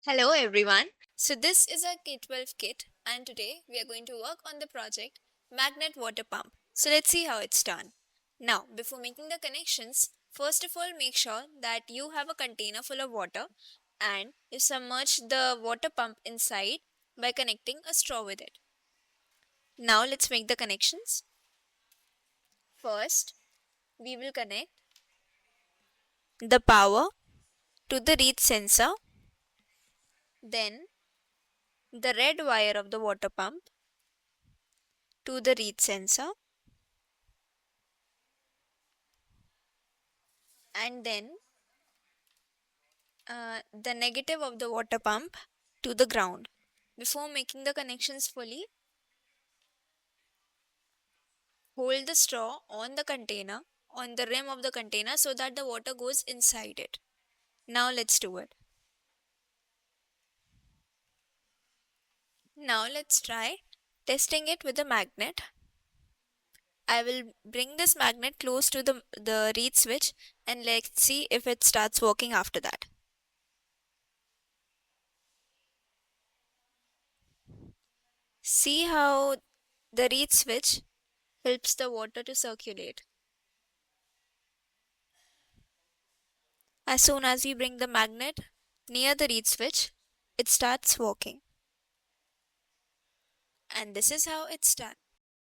Hello everyone. So this is our K-12 kit and today we are going to work on the project Magnet Water Pump. So let's see how it's done. Now before making the connections, first of all make sure that you have a container full of water and you submerge the water pump inside by connecting a straw with it. Now let's make the connections. First we will connect the power to the reed sensor, then the red wire of the water pump to the reed sensor, and then the negative of the water pump to the ground. Before making the connections fully, hold the straw on the container, on the rim of the container so that the water goes inside it. Now let's do it. Now let's try testing it with a magnet. I will bring this magnet close to the reed switch and let's see if it starts working after that. See how the reed switch helps the water to circulate. As soon as we bring the magnet near the reed switch, it starts working. And this is how it's done.